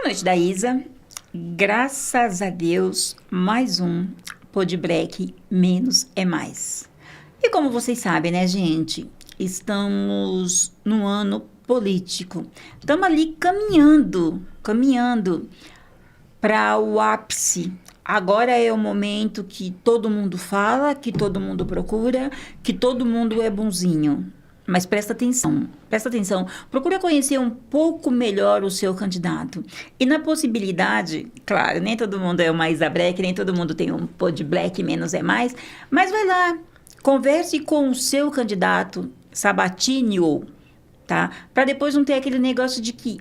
Noite da Isa. Graças a Deus, mais um Podbreak Menos é Mais. E como vocês sabem, né, gente? Estamos no ano político. Estamos ali caminhando para o ápice. Agora é o momento que todo mundo fala, que todo mundo procura, que todo mundo é bonzinho. Mas presta atenção, procura conhecer um pouco melhor o seu candidato. E na possibilidade, claro, nem todo mundo é uma Isa Breck, nem todo mundo tem um Podbreak Menos é Mais, mas vai lá, converse com o seu candidato, sabatine-o, tá? Para depois não ter aquele negócio de que,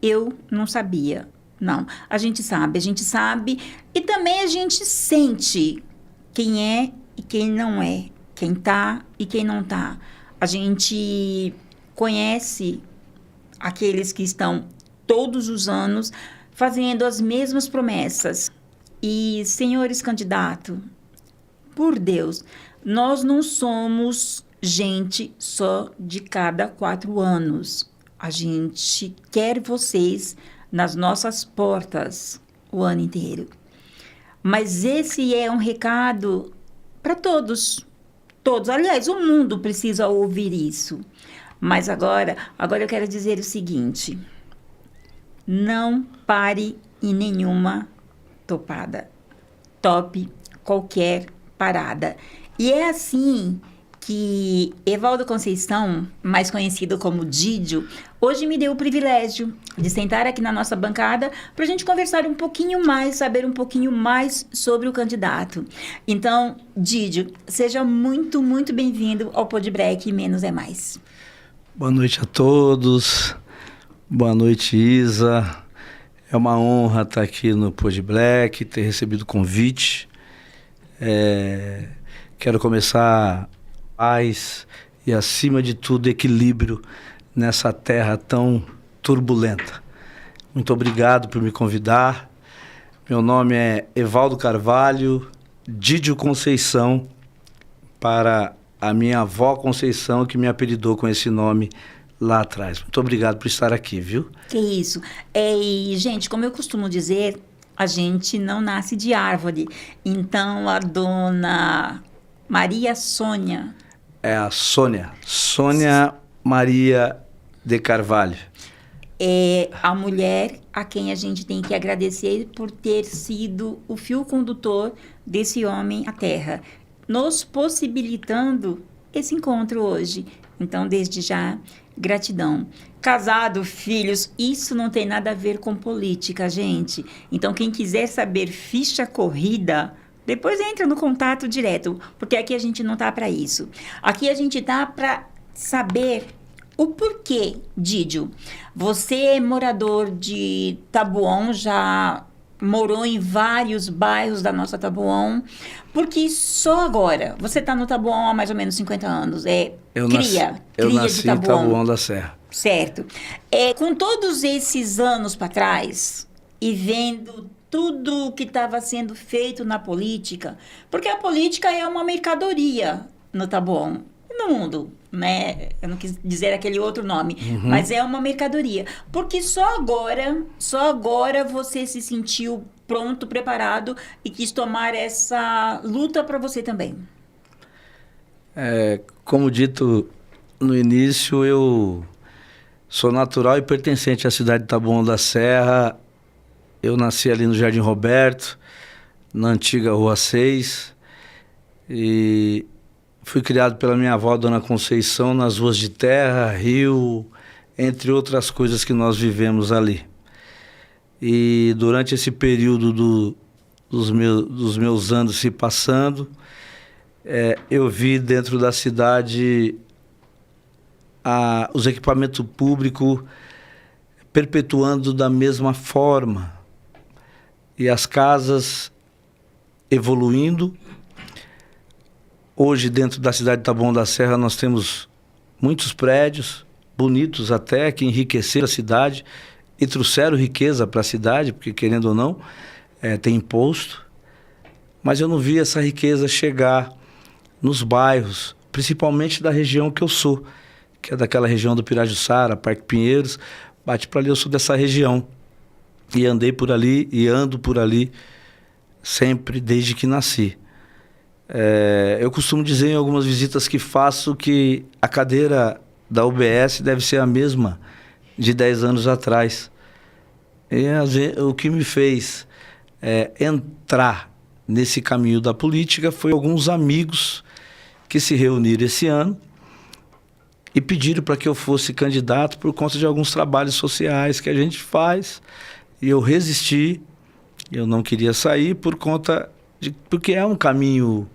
eu não sabia. Não, a gente sabe e também a gente sente quem é e quem não é, quem tá e quem não tá. A gente conhece aqueles que estão todos os anos fazendo as mesmas promessas. E, senhores candidatos, por Deus, nós não somos gente só de cada 4 anos. A gente quer vocês nas nossas portas o ano inteiro. Mas esse é um recado para todos. Todos. Aliás, o mundo precisa ouvir isso. Mas agora eu quero dizer o seguinte. Não pare em nenhuma topada. Tope qualquer parada. E é assim que Evaldo Conceição, mais conhecido como Didio, hoje me deu o privilégio de sentar aqui na nossa bancada para a gente conversar um pouquinho mais, saber um pouquinho mais sobre o candidato. Então, Didio, seja muito, muito bem-vindo ao Podbreak Menos é Mais. Boa noite a todos. Boa noite, Isa. É uma honra estar aqui no Podbreak, ter recebido o convite. Quero começar paz e, acima de tudo, equilíbrio nessa terra tão turbulenta. Muito obrigado por me convidar. Meu nome é Evaldo Carvalho, Didio Conceição, para a minha avó Conceição, que me apelidou com esse nome lá atrás. Muito obrigado por estar aqui, viu? Que isso. E, gente, como eu costumo dizer, a gente não nasce de árvore. Então, a dona Maria Sônia... É a Sônia Maria de Carvalho. É a mulher a quem a gente tem que agradecer por ter sido o fio condutor desse homem à Terra, nos possibilitando esse encontro hoje. Então, desde já, gratidão. Casado, filhos, isso não tem nada a ver com política, gente. Então, quem quiser saber ficha corrida, depois entra no contato direto, porque aqui a gente não tá para isso. Aqui a gente tá para saber o porquê, Didio. Você é morador de Taboão, já morou em vários bairros da nossa Taboão, porque só agora, você tá no Taboão há mais ou menos 50 anos, Eu nasci de Taboão. Em Taboão da Serra. Certo. Com todos esses anos para trás, e vendo tudo o que estava sendo feito na política, porque a política é uma mercadoria no Taboão, no mundo, né? Eu não quis dizer aquele outro nome, mas é uma mercadoria. Porque só agora você se sentiu pronto, preparado e quis tomar essa luta para você também. Como dito no início, eu sou natural e pertencente à cidade de Taboão da Serra. Eu nasci ali no Jardim Roberto, na antiga Rua 6, e fui criado pela minha avó, Dona Conceição, nas ruas de terra, rio, entre outras coisas que nós vivemos ali. E durante esse período dos meus anos se passando, eu vi dentro da cidade os equipamentos públicos perpetuando da mesma forma. E as casas evoluindo. Hoje, dentro da cidade de Taboão da Serra, nós temos muitos prédios, bonitos até, que enriqueceram a cidade e trouxeram riqueza para a cidade, porque, querendo ou não, tem imposto. Mas eu não vi essa riqueza chegar nos bairros, principalmente da região que eu sou, que é daquela região do Pirajussara, Parque Pinheiros, bate para ali, eu sou dessa região. E andei por ali e ando por ali sempre, desde que nasci. Eu costumo dizer em algumas visitas que faço que a cadeira da UBS deve ser a mesma de 10 anos atrás. E o que me fez entrar nesse caminho da política foi alguns amigos que se reuniram esse ano e pediram para que eu fosse candidato por conta de alguns trabalhos sociais que a gente faz. E eu resisti, eu não queria sair porque é um caminho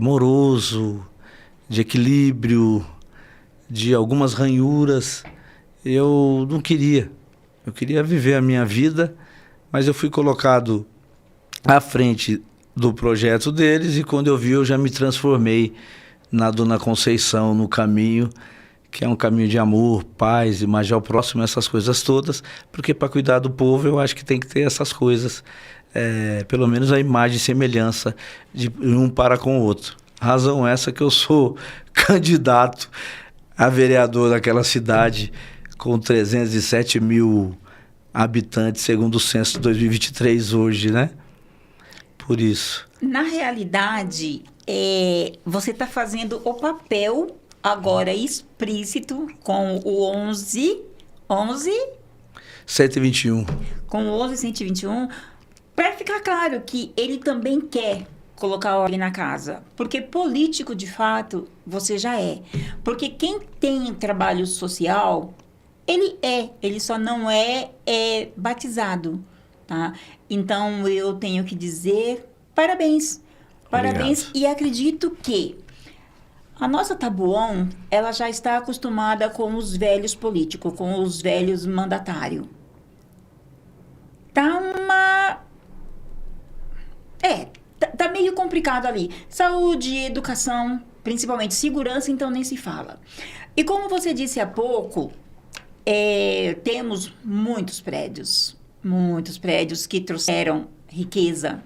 moroso, de equilíbrio, de algumas ranhuras. Eu não queria. Eu queria viver a minha vida, mas eu fui colocado à frente do projeto deles e quando eu vi eu já me transformei na Dona Conceição, no caminho, que é um caminho de amor, paz, imagem ao próximo, essas coisas todas, porque para cuidar do povo eu acho que tem que ter essas coisas, pelo menos a imagem e semelhança de um para com o outro. Razão essa que eu sou candidato a vereador daquela cidade com 307 mil habitantes, segundo o censo de 2023 hoje, né? Por isso. Na realidade, você está fazendo o papel agora explícito com o 121. Com o 11121, para ficar claro que ele também quer colocar ordem na casa. Porque político, de fato, você já é. Porque quem tem trabalho social, ele só não é batizado, tá? Então, eu tenho que dizer parabéns. Parabéns. Obrigado. E acredito que a nossa Taboão, ela já está acostumada com os velhos políticos, com os velhos mandatários. Tá meio complicado ali. Saúde, educação, principalmente segurança, então nem se fala. E como você disse há pouco, temos muitos prédios que trouxeram riqueza.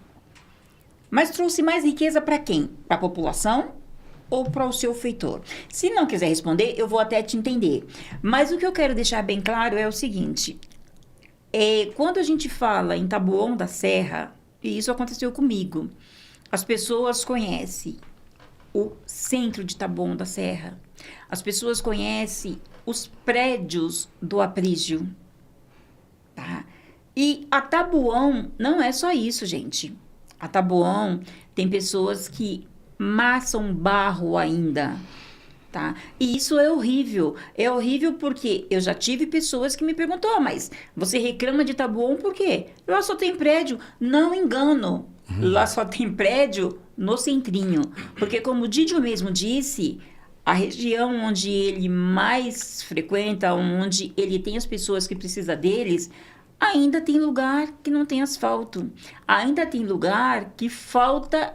Mas trouxe mais riqueza para quem? Para a população ou para o seu feitor? Se não quiser responder, eu vou até te entender. Mas o que eu quero deixar bem claro é o seguinte. Quando a gente fala em Taboão da Serra, e isso aconteceu comigo, as pessoas conhecem o centro de Taboão da Serra. As pessoas conhecem os prédios do Aprígio. Tá? E a Taboão não é só isso, gente. A Taboão tem pessoas que massam barro ainda, tá? E isso é horrível. É horrível porque eu já tive pessoas que me perguntou, mas você reclama de Taboão por quê? Lá só tem prédio. Não engano. Lá só tem prédio no centrinho. Porque como o Didio mesmo disse, a região onde ele mais frequenta, onde ele tem as pessoas que precisam deles, ainda tem lugar que não tem asfalto. Ainda tem lugar que falta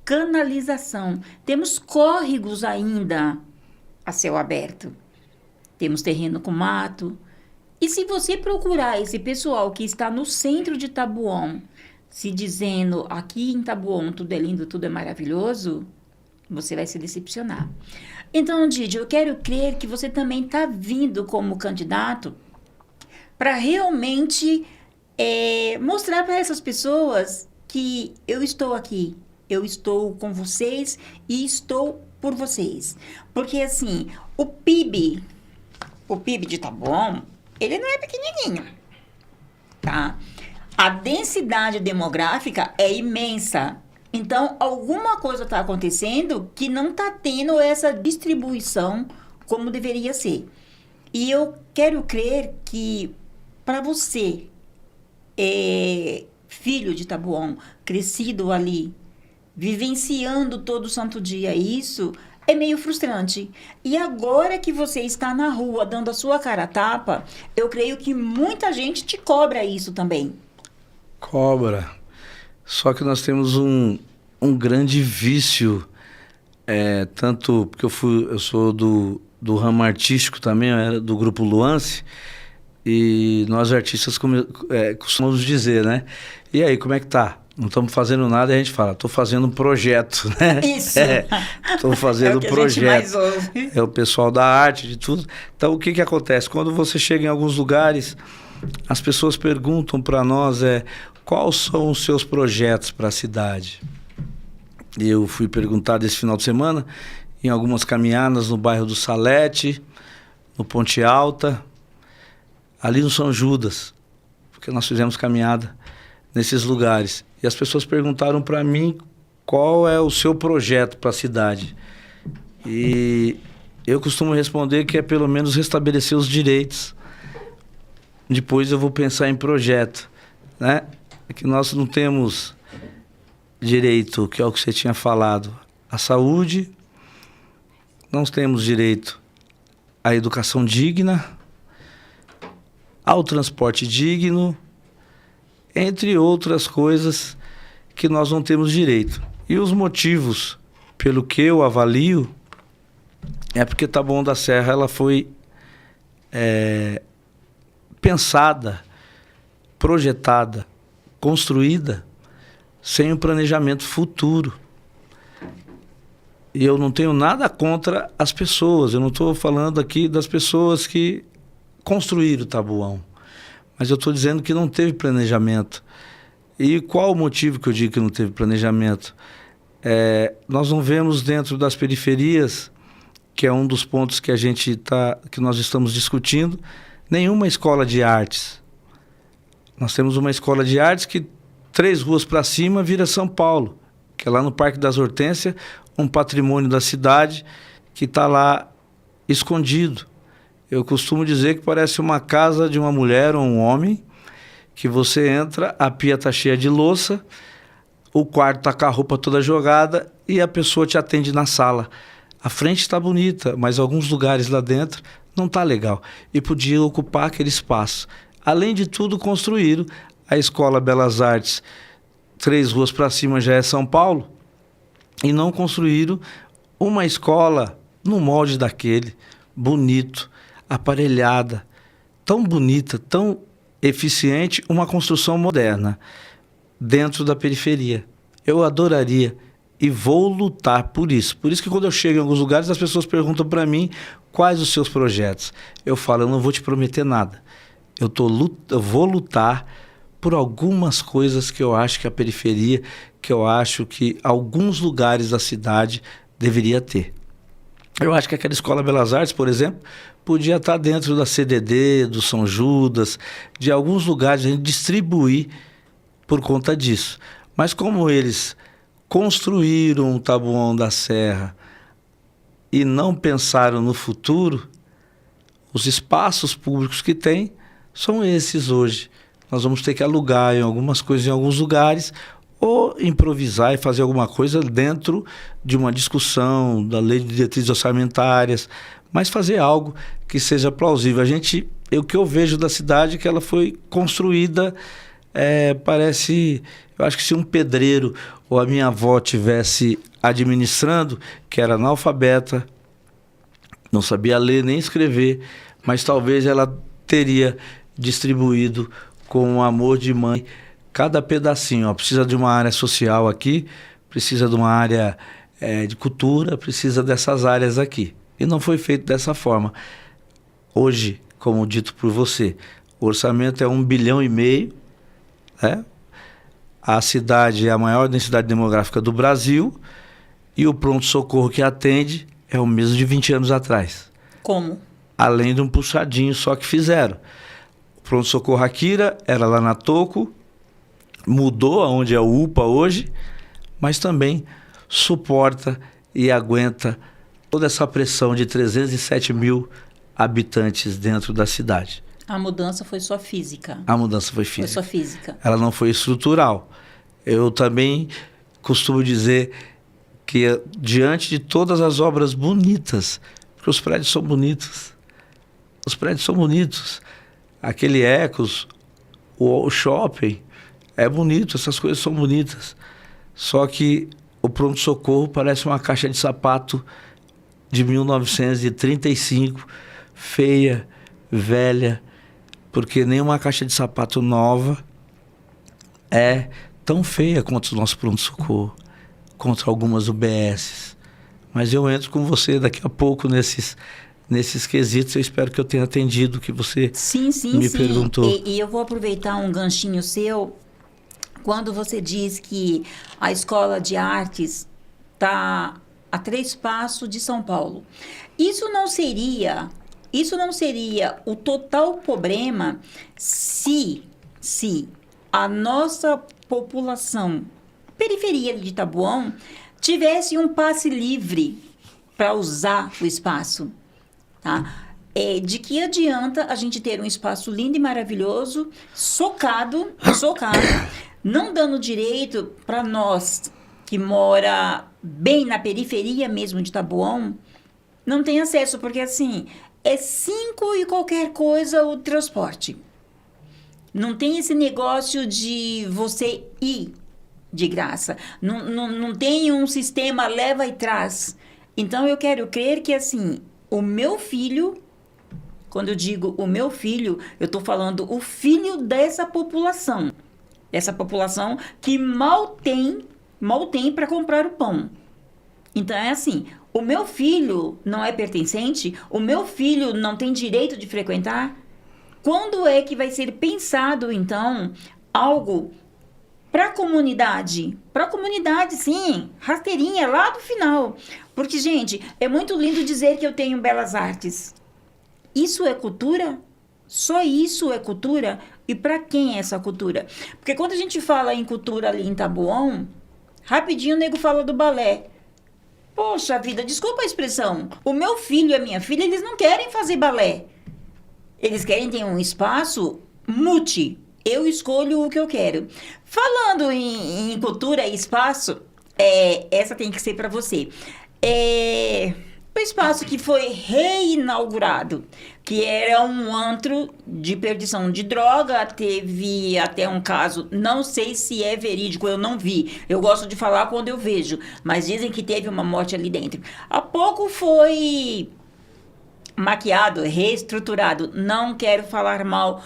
canalização. Temos córregos ainda a céu aberto. Temos terreno com mato. E se você procurar esse pessoal que está no centro de Taboão, se dizendo aqui em Taboão tudo é lindo, tudo é maravilhoso, você vai se decepcionar. Então, Didi, eu quero crer que você também está vindo como candidato para realmente mostrar para essas pessoas que eu estou aqui, eu estou com vocês e estou por vocês. Porque, assim, o PIB de Taboão, ele não é pequenininho, tá? A densidade demográfica é imensa. Então, alguma coisa está acontecendo que não está tendo essa distribuição como deveria ser. E eu quero crer que para você, filho de Taboão, crescido ali, vivenciando todo santo dia isso, é meio frustrante. E agora que você está na rua dando a sua cara a tapa, eu creio que muita gente te cobra isso também. Cobra. Só que nós temos um grande vício, tanto porque eu sou do ramo artístico também, eu era do grupo Luance, e nós artistas costumamos dizer, né? E aí, como é que tá? Não estamos fazendo nada, e a gente fala, estou fazendo um projeto, né? Isso! Estou fazendo um projeto. A gente mais ouve. É o pessoal da arte, de tudo. Então, o que acontece? Quando você chega em alguns lugares, as pessoas perguntam para nós quais são os seus projetos para a cidade. Eu fui perguntado esse final de semana em algumas caminhadas no bairro do Salete, no Ponte Alta, ali no São Judas, porque nós fizemos caminhada nesses lugares. E as pessoas perguntaram para mim qual é o seu projeto para a cidade. E eu costumo responder que é pelo menos restabelecer os direitos. Depois eu vou pensar em projeto, né? É que nós não temos direito, que é o que você tinha falado, à saúde, não temos direito à educação digna, ao transporte digno, entre outras coisas que nós não temos direito. E os motivos, pelo que eu avalio, é porque Taboão da Serra ela foi pensada, projetada, construída sem um planejamento futuro. E eu não tenho nada contra as pessoas, eu não estou falando aqui das pessoas que construíram o Taboão, mas eu estou dizendo que não teve planejamento. E qual o motivo que eu digo que não teve planejamento? Nós não vemos dentro das periferias, que é um dos pontos que que nós estamos discutindo, nenhuma escola de artes. Nós temos uma escola de artes que 3 ruas para cima vira São Paulo, que é lá no Parque das Hortênsias, um patrimônio da cidade que está lá escondido. Eu costumo dizer que parece uma casa de uma mulher ou um homem, que você entra, a pia está cheia de louça, o quarto está com a roupa toda jogada e a pessoa te atende na sala. A frente está bonita, mas alguns lugares lá dentro não está legal. E podia ocupar aquele espaço. Além de tudo, construíram a Escola Belas Artes, 3 ruas para cima já é São Paulo, e não construíram uma escola no molde daquele, bonito, aparelhada, tão bonita, tão eficiente, uma construção moderna dentro da periferia. Eu adoraria e vou lutar por isso. Por isso que quando eu chego em alguns lugares, as pessoas perguntam para mim quais os seus projetos. Eu falo, eu não vou te prometer nada. Eu vou lutar por algumas coisas que eu acho que a periferia, que eu acho que alguns lugares da cidade deveria ter. Eu acho que aquela Escola Belas Artes, por exemplo, podia estar dentro da CDD, do São Judas, de alguns lugares, a gente distribuir por conta disso. Mas como eles construíram o Taboão da Serra e não pensaram no futuro, os espaços públicos que tem são esses hoje. Nós vamos ter que alugar em algumas coisas em alguns lugares ou improvisar e fazer alguma coisa dentro de uma discussão da lei de diretrizes orçamentárias, mas fazer algo que seja plausível. O que eu vejo da cidade é que ela foi construída, parece, eu acho que se um pedreiro ou a minha avó tivesse administrando, que era analfabeta, não sabia ler nem escrever, mas talvez ela teria distribuído com um amor de mãe cada pedacinho. Precisa de uma área social aqui, precisa de uma área de cultura, precisa dessas áreas aqui. E não foi feito dessa forma. Hoje, como dito por você, o orçamento é 1,5 bilhão, né? A cidade é a maior densidade demográfica do Brasil e o pronto-socorro que atende é o mesmo de 20 anos atrás. Como? Além de um puxadinho só que fizeram. O pronto-socorro Akira era lá na Toco, mudou aonde é o UPA hoje, mas também suporta e aguenta toda essa pressão de 307 mil habitantes dentro da cidade. A mudança foi só física. A mudança foi física. Foi só física. Ela não foi estrutural. Eu também costumo dizer que diante de todas as obras bonitas, porque os prédios são bonitos, aquele Ecos, o shopping, é bonito, essas coisas são bonitas. Só que o pronto-socorro parece uma caixa de sapato de 1935, feia, velha, porque nenhuma caixa de sapato nova é tão feia quanto o nosso pronto-socorro, contra algumas UBSs. Mas eu entro com você daqui a pouco nesses quesitos. Eu espero que eu tenha atendido o que você me perguntou. E eu vou aproveitar um ganchinho seu, quando você diz que a Escola de Artes está a 3 passos de São Paulo. Isso não seria o total problema se a nossa população, periferia de Taboão, tivesse um passe livre para usar o espaço, tá? De que adianta a gente ter um espaço lindo e maravilhoso, socado, não dando direito para nós que mora bem na periferia mesmo de Taboão, não tem acesso, porque assim, é 5 e qualquer coisa o transporte. Não tem esse negócio de você ir de graça. Não tem um sistema leva e traz. Então, eu quero crer que, assim, o meu filho, quando eu digo o meu filho, eu estou falando o filho dessa população. Dessa população que mal tem para comprar o pão. Então, é assim, o meu filho não é pertencente, o meu filho não tem direito de frequentar. Quando é que vai ser pensado, então, algo para a comunidade? Para a comunidade, sim, rasteirinha, lá do final. Porque, gente, é muito lindo dizer que eu tenho belas artes. Isso é cultura? Só isso é cultura? E para quem é essa cultura? Porque quando a gente fala em cultura ali em Taboão, rapidinho o nego fala do balé. Poxa vida, desculpa a expressão. O meu filho e a minha filha, eles não querem fazer balé. Eles querem ter um espaço multi. Eu escolho o que eu quero. Falando em cultura e espaço, essa tem que ser para você. O espaço que foi reinaugurado, que era um antro de perdição de droga, teve até um caso, não sei se é verídico, eu não vi. Eu gosto de falar quando eu vejo, mas dizem que teve uma morte ali dentro. Há pouco foi maquiado, reestruturado. Não quero falar mal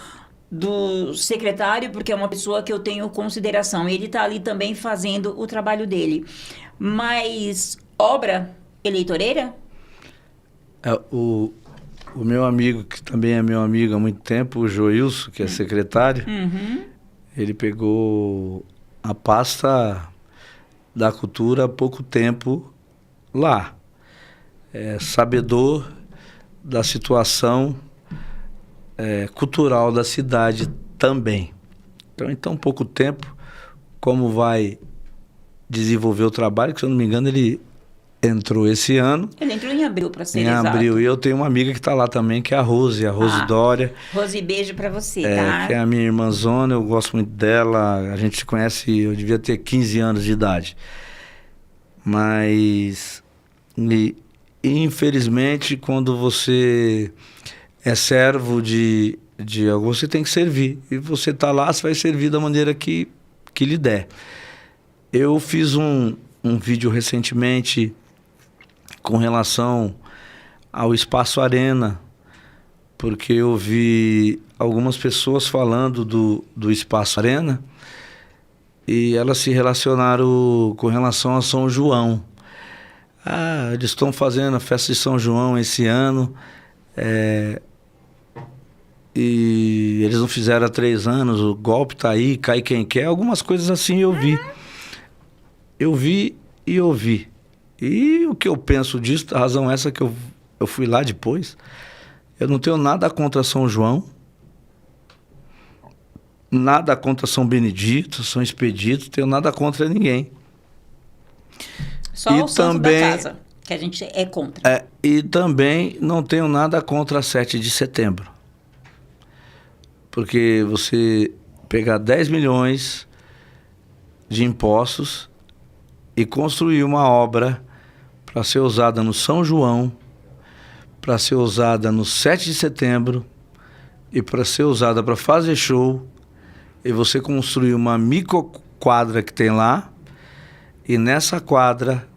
do secretário, porque é uma pessoa que eu tenho consideração. Ele está ali também fazendo o trabalho dele. Mas obra eleitoreira? O meu amigo, que também é meu amigo há muito tempo, o Joilson, que é secretário, ele pegou a pasta da cultura há pouco tempo lá. É sabedor da situação cultural da cidade também. Então, em tão pouco tempo, como vai desenvolver o trabalho, que se eu não me engano ele entrou esse ano. Ele entrou em abril, para ser exato. Em abril. E eu tenho uma amiga que está lá também, que é a Rose Dória. Rose, beijo para você, tá? Que é a minha irmãzona, eu gosto muito dela. A gente se conhece, eu devia ter 15 anos de idade. Mas, infelizmente, quando você é servo de algo, você tem que servir. E você está lá, você vai servir da maneira que lhe der. Eu fiz um vídeo recentemente com relação ao Espaço Arena, porque eu vi algumas pessoas falando do Espaço Arena e elas se relacionaram com relação a São João. Eles estão fazendo a festa de São João esse ano, e eles não fizeram há 3 anos, o golpe tá aí, cai quem quer, algumas coisas assim eu vi. Eu vi e ouvi. E o que eu penso disso, a razão é essa que eu fui lá depois. Eu não tenho nada contra São João, nada contra São Benedito, São Expedito, tenho nada contra ninguém. Só o santo da casa, que a gente é contra. E também não tenho nada contra 7 de setembro. Porque você pegar 10 milhões de impostos e construir uma obra para ser usada no São João, para ser usada no 7 de setembro e para ser usada para fazer show, e você construir uma micro quadra que tem lá, e nessa quadra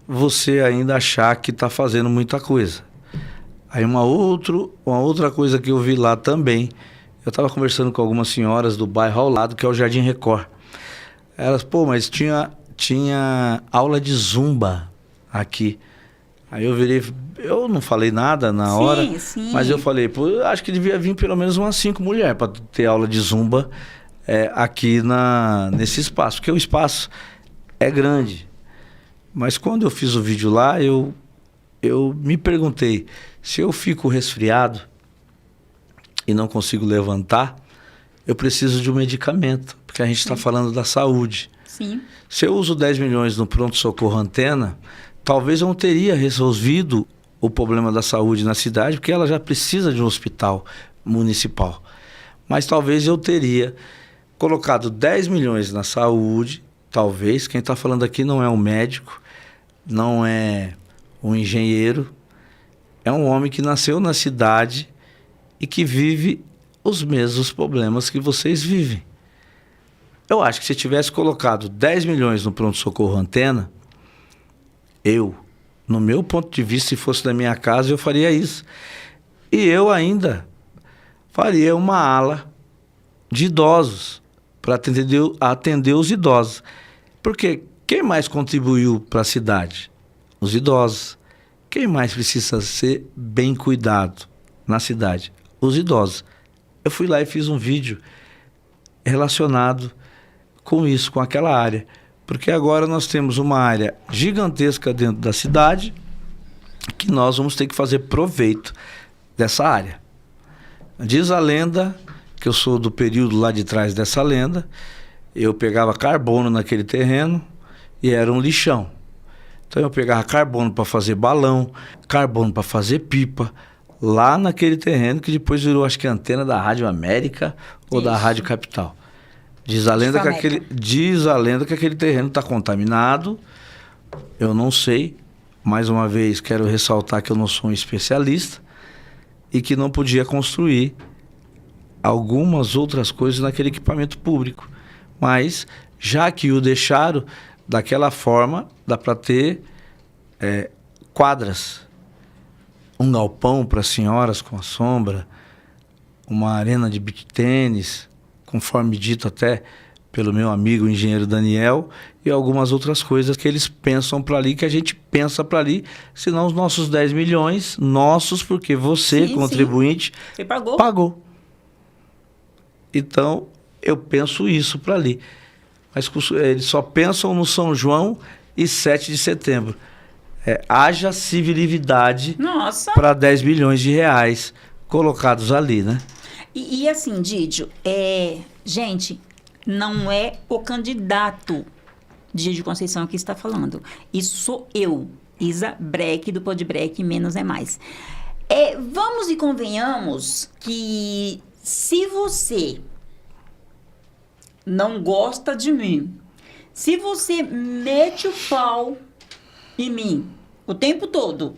você ainda achar que está fazendo muita coisa. Aí uma outra coisa que eu vi lá também, eu estava conversando com algumas senhoras do bairro ao lado, que é o Jardim Record. Elas, mas tinha aula de zumba aqui. Aí eu virei, eu não falei nada na hora, sim. mas eu falei, pô, acho que devia vir pelo menos umas 5 mulheres para ter aula de zumba aqui nesse espaço, porque o espaço é grande. Mas quando eu fiz o vídeo lá, eu me perguntei, se eu fico resfriado e não consigo levantar, eu preciso de um medicamento, porque a gente está falando da saúde. Sim. Se eu uso 10 milhões no pronto-socorro Antena, talvez eu não teria resolvido o problema da saúde na cidade, porque ela já precisa de um hospital municipal. Mas talvez eu teria colocado 10 milhões na saúde, talvez. Quem está falando aqui não é um médico, não é um engenheiro, é um homem que nasceu na cidade e que vive os mesmos problemas que vocês vivem. Eu acho que se tivesse colocado 10 milhões no pronto-socorro Antena, no meu ponto de vista, se fosse da minha casa, eu faria isso. E eu ainda faria uma ala de idosos para atender os idosos. Porque quem mais contribuiu para a cidade? Os idosos. Quem mais precisa ser bem cuidado na cidade? Os idosos. Eu fui lá e fiz um vídeo relacionado com isso, com aquela área. Porque agora nós temos uma área gigantesca dentro da cidade que nós vamos ter que fazer proveito dessa área. Diz a lenda, que eu sou do período lá de trás dessa lenda, eu pegava carbono naquele terreno e era um lixão. Então eu pegava carbono para fazer balão, carbono para fazer pipa, lá naquele terreno que depois virou, acho que, antena da Rádio América ou da Rádio Capital. Diz a lenda que aquele terreno está contaminado. Eu não sei. Mais uma vez, quero ressaltar que eu não sou um especialista e que não podia construir algumas outras coisas naquele equipamento público. Mas, já que o deixaram daquela forma, dá para ter quadras. Um galpão para senhoras com a sombra, uma arena de beach tênis, conforme dito até pelo meu amigo o engenheiro Daniel, e algumas outras coisas que eles pensam para ali, que a gente pensa para ali, senão os nossos 10 milhões, nossos, porque você, contribuinte, você pagou. Então, eu penso isso para ali. Mas eles só pensam no São João e 7 de setembro. Haja civilidade para 10 milhões de reais colocados ali, né? E assim, Didio, gente, não é o candidato Didio Conceição que está falando. Isso sou eu, Isa Breck, do Podbreck, Menos é Mais. Vamos e convenhamos que se você não gosta de mim, se você mete o pau em mim o tempo todo,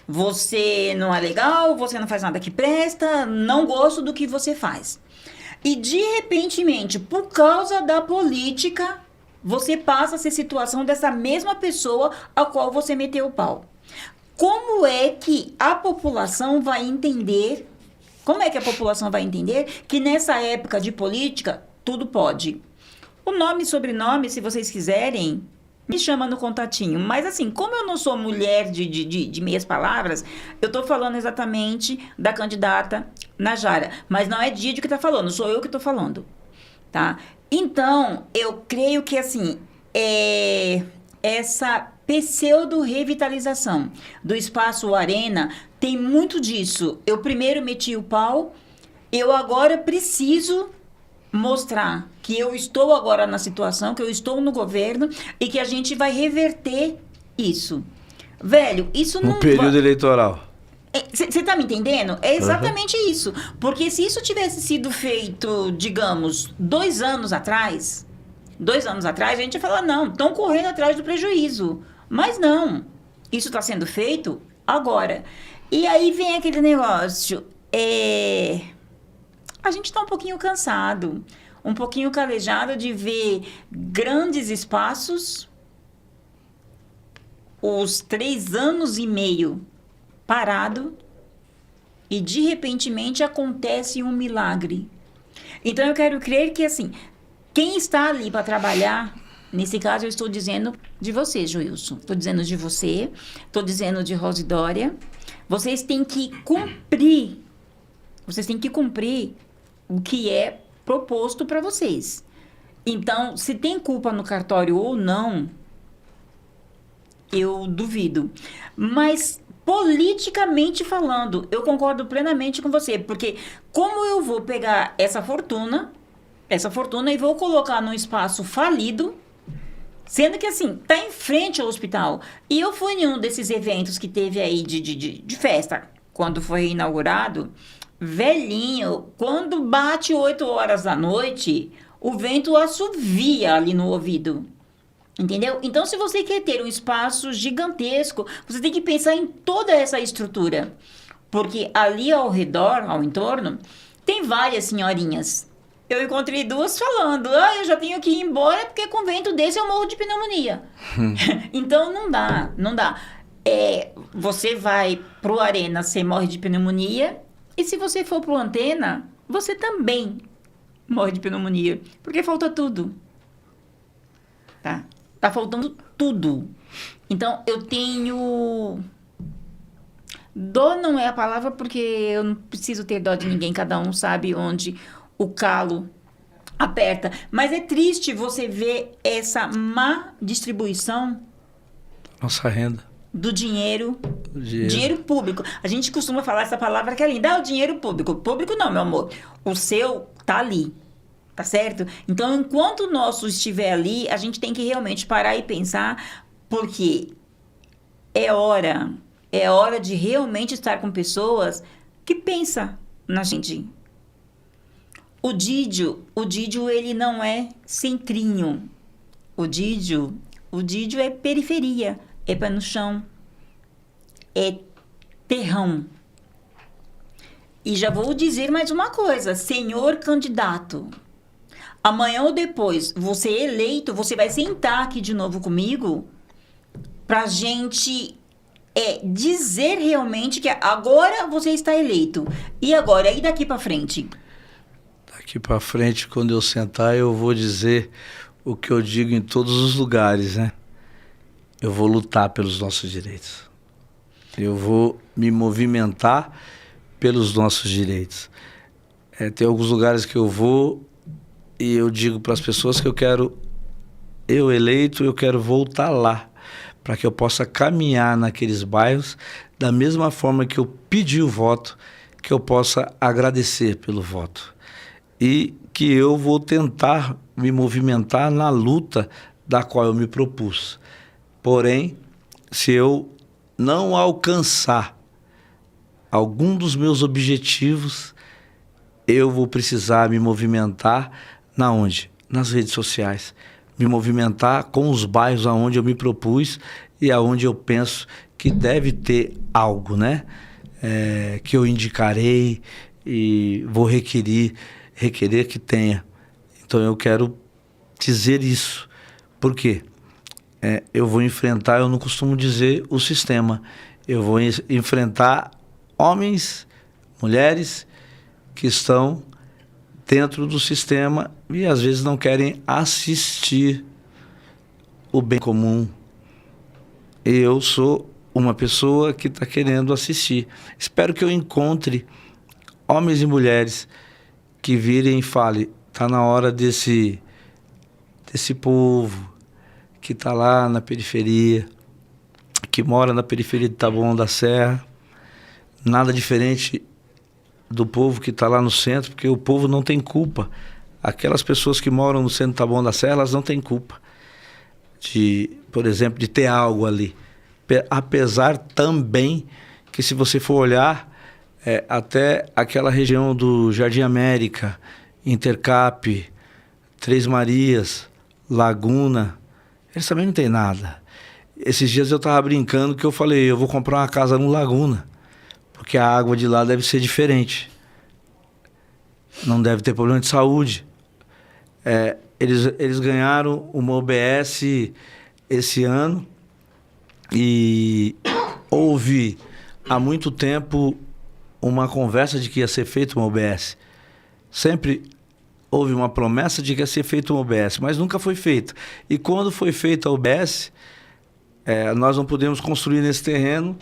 você não é legal, você não faz nada que presta, não gosto do que você faz. E de repentemente, por causa da política, você passa a ser situação dessa mesma pessoa a qual você meteu o pau. Como é que a população vai entender? Como é que a população vai entender que nessa época de política tudo pode? O nome e sobrenome, se vocês quiserem, me chama no contatinho. Mas assim, como eu não sou mulher de meias palavras, eu tô falando exatamente da candidata Najara. Mas não é Didio que tá falando, sou eu que tô falando, tá? Então, eu creio que assim, essa pseudo-revitalização do espaço Arena tem muito disso. Eu primeiro meti o pau, eu agora preciso mostrar que eu estou agora na situação, que eu estou no governo e que a gente vai reverter isso. Velho, isso não... No período eleitoral. Você tá me entendendo? É exatamente isso. Porque se isso tivesse sido feito, digamos, 2 anos atrás, a gente ia falar, não, estão correndo atrás do prejuízo. Mas não. Isso está sendo feito agora. E aí vem aquele negócio... A gente está um pouquinho cansado, um pouquinho calejado de ver grandes espaços, os 3 anos e meio parado, e de repentemente acontece um milagre. Então eu quero crer que assim, quem está ali para trabalhar Nesse caso, eu estou dizendo de você, Joilson. Estou dizendo de você, estou dizendo de Rosidória. Vocês têm que cumprir. Vocês têm que cumprir o que é proposto para vocês. Então, se tem culpa no cartório ou não, eu duvido. Mas, politicamente falando, eu concordo plenamente com você. Porque como eu vou pegar essa fortuna e vou colocar num espaço falido, sendo que, assim, tá em frente ao hospital. E eu fui em um desses eventos que teve aí de festa, quando foi inaugurado, velhinho, quando bate 8 horas da noite, o vento assovia ali no ouvido. Entendeu? Então, se você quer ter um espaço gigantesco, você tem que pensar em toda essa estrutura. Porque ali ao redor, ao entorno, tem várias senhorinhas. Eu encontrei duas falando, eu já tenho que ir embora porque com vento desse eu morro de pneumonia. Então, não dá. Você vai pro Arena, você morre de pneumonia. E se você for pro Antena, você também morre de pneumonia. Porque falta tudo. Tá faltando tudo. Então, eu tenho... Dó não é a palavra, porque eu não preciso ter dó de ninguém. Cada um sabe onde o calo aperta. Mas é triste você ver essa má distribuição... Nossa renda. Do dinheiro público. A gente costuma falar essa palavra que é linda. O dinheiro público. Público não, meu amor. O seu tá ali. Tá certo? Então, enquanto o nosso estiver ali, a gente tem que realmente parar e pensar, porque é hora de realmente estar com pessoas que pensam na gente. O Didio, ele não é centrinho. O Didio é periferia, é pé no chão, é terrão. E já vou dizer mais uma coisa, senhor candidato. Amanhã ou depois, você é eleito, você vai sentar aqui de novo comigo pra gente dizer realmente que agora você está eleito. E agora, e daqui pra frente? Daqui pra frente, quando eu sentar, eu vou dizer o que eu digo em todos os lugares, né? Eu vou lutar pelos nossos direitos. Eu vou me movimentar pelos nossos direitos. Tem alguns lugares que eu vou... E eu digo para as pessoas que eu eleito, eu quero voltar lá, para que eu possa caminhar naqueles bairros da mesma forma que eu pedi o voto, que eu possa agradecer pelo voto. E que eu vou tentar me movimentar na luta da qual eu me propus. Porém, se eu não alcançar algum dos meus objetivos, eu vou precisar me movimentar na onde? Nas redes sociais. Me movimentar com os bairros aonde eu me propus e aonde eu penso que deve ter algo, né? Que eu indicarei e vou requerer que tenha. Então eu quero dizer isso. Por quê? Eu vou enfrentar, eu não costumo dizer o sistema. Eu vou enfrentar homens, mulheres que estão dentro do sistema e às vezes não querem assistir o bem comum. Eu sou uma pessoa que está querendo assistir. Espero que eu encontre homens e mulheres que virem e falem, está na hora desse povo que está lá na periferia, que mora na periferia de Taboão da Serra, nada diferente do povo que está lá no centro, porque o povo não tem culpa. Aquelas pessoas que moram no centro de Taboão da Serra, elas não têm culpa por exemplo, de ter algo ali. Apesar também que, se você for olhar, até aquela região do Jardim América, Intercap, Três Marias, Laguna, eles também não têm nada. Esses dias eu estava brincando que eu falei, eu vou comprar uma casa no Laguna, porque a água de lá deve ser diferente. Não deve ter problema de saúde. Eles ganharam uma OBS esse ano e houve há muito tempo uma conversa de que ia ser feita uma OBS. Sempre houve uma promessa de que ia ser feito um UBS, mas nunca foi feito. E quando foi feita a UBS, nós não podemos construir nesse terreno,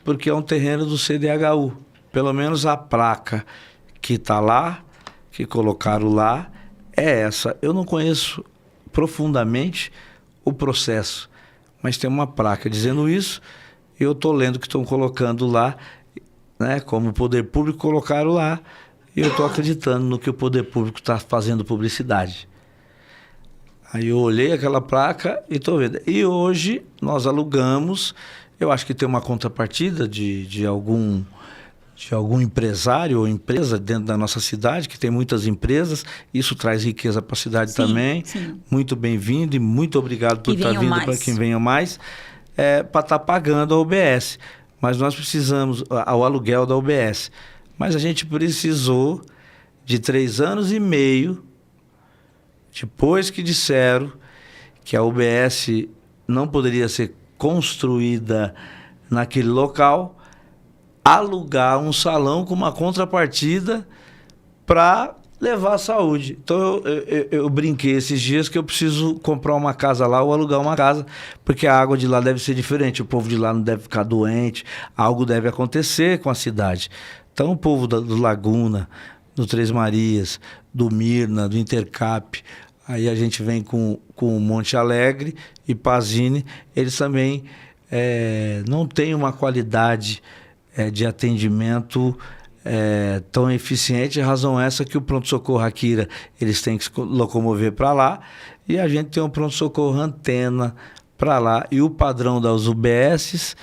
porque é um terreno do CDHU. Pelo menos a placa que está lá, que colocaram lá, é essa. Eu não conheço profundamente o processo, mas tem uma placa dizendo isso, e eu estou lendo que estão colocando lá, né, como o poder público colocaram lá, e eu estou acreditando no que o poder público está fazendo publicidade. Aí eu olhei aquela placa e estou vendo. E hoje nós alugamos, eu acho que tem uma contrapartida de algum empresário ou empresa dentro da nossa cidade, que tem muitas empresas, isso traz riqueza para a cidade também. Sim. Muito bem-vindo e muito obrigado por estar vindo, para quem venha mais, para estar pagando a UBS. Mas nós precisamos, ao aluguel da UBS. Mas a gente precisou de 3 anos e meio, depois que disseram que a UBS não poderia ser construída naquele local, alugar um salão com uma contrapartida para levar a saúde. Então eu brinquei esses dias que eu preciso comprar uma casa lá ou alugar uma casa, porque a água de lá deve ser diferente, o povo de lá não deve ficar doente, algo deve acontecer com a cidade. Então o povo do Laguna, do Três Marias, do Mirna, do Intercap, aí a gente vem com o Monte Alegre e Pazini, eles também não têm uma qualidade de atendimento tão eficiente, razão essa que o pronto-socorro Akira, eles têm que se locomover para lá, e a gente tem um pronto-socorro Antena para lá, e o padrão das UBSs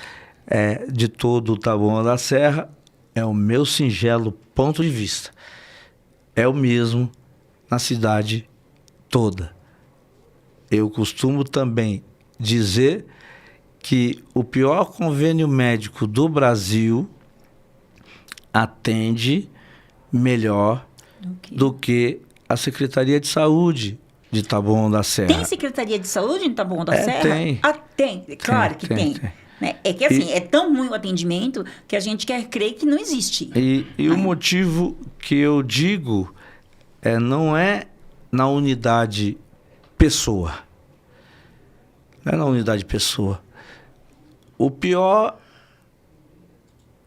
de todo o Taboão da Serra é o meu singelo ponto de vista. É o mesmo na cidade toda. Eu costumo também dizer que o pior convênio médico do Brasil atende melhor do que a Secretaria de Saúde de Taboão da Serra. Tem Secretaria de Saúde em Taboão da Serra? Tem. Tem. Claro que tem. Né? É que assim, é tão ruim o atendimento que a gente quer crer que não existe. E o motivo que eu digo não é na unidade pessoa. Não é na unidade pessoa. O pior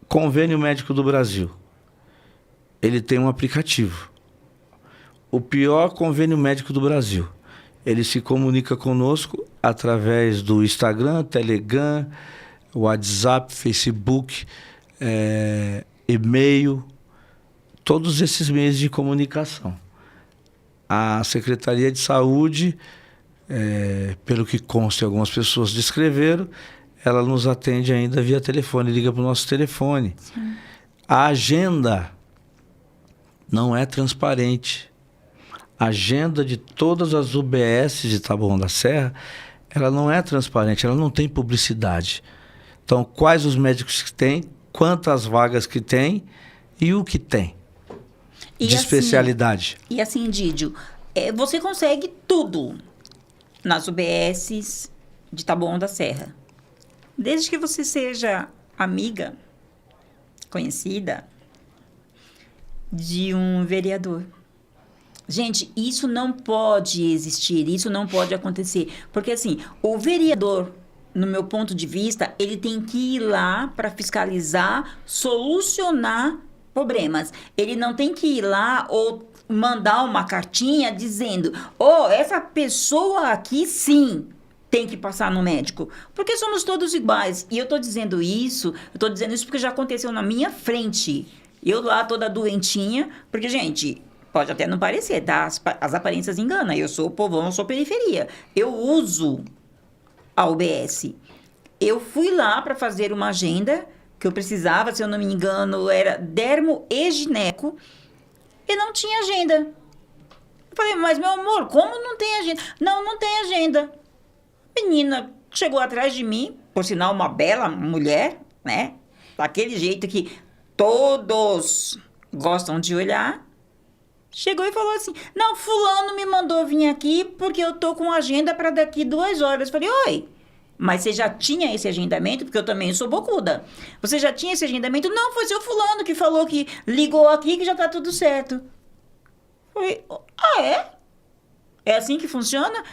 convênio médico do Brasil, ele tem um aplicativo. O pior convênio médico do Brasil, ele se comunica conosco através do Instagram, Telegram, WhatsApp, Facebook, e-mail, todos esses meios de comunicação. A Secretaria de Saúde, pelo que consta, algumas pessoas descreveram, ela nos atende ainda via telefone, liga para o nosso telefone. Sim. A agenda não é transparente. A agenda de todas as UBS de Taboão da Serra, ela não é transparente, ela não tem publicidade. Então, quais os médicos que tem, quantas vagas que tem e o que tem de especialidade. E assim, Didio, você consegue tudo nas UBSs de Taboão da Serra. Desde que você seja amiga, conhecida de um vereador. Gente, isso não pode existir, isso não pode acontecer. Porque, assim, o vereador, no meu ponto de vista, ele tem que ir lá para fiscalizar, solucionar problemas. Ele não tem que ir lá ou mandar uma cartinha dizendo: essa pessoa aqui, sim, tem que passar no médico, porque somos todos iguais. E eu tô dizendo isso porque já aconteceu na minha frente. Eu lá toda doentinha, porque, gente, pode até não parecer, tá? As aparências enganam. Eu sou povão, eu sou periferia. Eu uso a UBS. Eu fui lá para fazer uma agenda que eu precisava, se eu não me engano, era dermo e gineco, e não tinha agenda. Eu falei: mas, meu amor, como não tem agenda? Não tem agenda. Menina chegou atrás de mim, por sinal uma bela mulher, né? Daquele jeito que todos gostam de olhar. Chegou e falou assim: não, fulano me mandou vir aqui porque eu tô com agenda para daqui 2 horas. Eu falei: oi, mas você já tinha esse agendamento? Porque eu também sou bocuda. Você já tinha esse agendamento? Não, foi seu fulano que falou que ligou aqui que já tá tudo certo. falei, ah, é? É assim que funciona?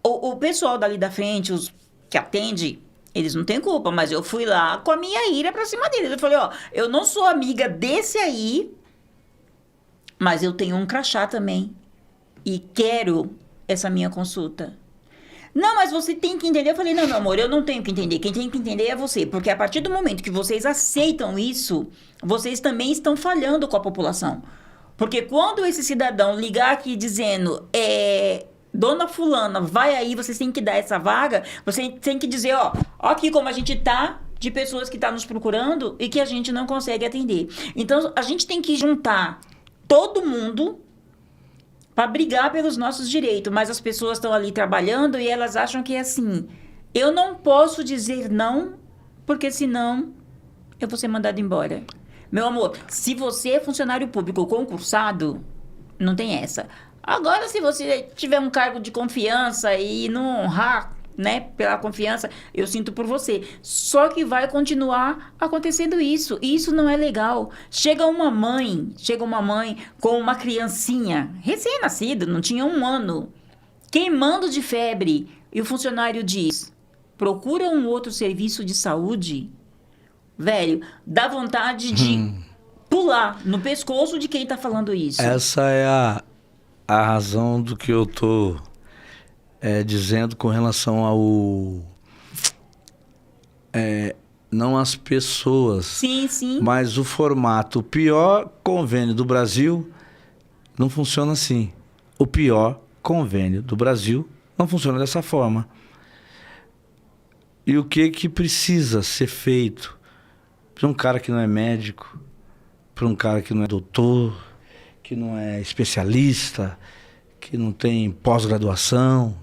O pessoal dali da frente, os que atende, eles não têm culpa, mas eu fui lá com a minha ira pra cima deles. Eu falei, ó, eu não sou amiga desse aí, mas eu tenho um crachá também. E quero essa minha consulta. Não, mas você tem que entender. Eu falei, não, meu amor, eu não tenho que entender. Quem tem que entender é você. Porque a partir do momento que vocês aceitam isso, vocês também estão falhando com a população. Porque quando esse cidadão ligar aqui dizendo, dona fulana, vai aí, vocês têm que dar essa vaga, você tem que dizer, ó aqui como a gente tá, de pessoas que estão nos procurando e que a gente não consegue atender. Então, a gente tem que juntar todo mundo para brigar pelos nossos direitos, mas as pessoas estão ali trabalhando e elas acham que é assim, eu não posso dizer não, porque senão eu vou ser mandado embora. Meu amor, se você é funcionário público concursado, não tem essa. Agora, se você tiver um cargo de confiança e não honrar, né, pela confiança, eu sinto por você. Só que vai continuar acontecendo isso. E isso não é legal. Chega uma mãe com uma criancinha, recém-nascida, não tinha 1 ano, queimando de febre, e o funcionário diz, procura um outro serviço de saúde. Velho, dá vontade de pular no pescoço de quem tá falando isso. Essa é a razão do que eu tô dizendo com relação ao... não as pessoas, Sim. mas o formato. O pior convênio do Brasil não funciona assim. O pior convênio do Brasil não funciona dessa forma. E o que precisa ser feito para um cara que não é médico, para um cara que não é doutor, que não é especialista, que não tem pós-graduação?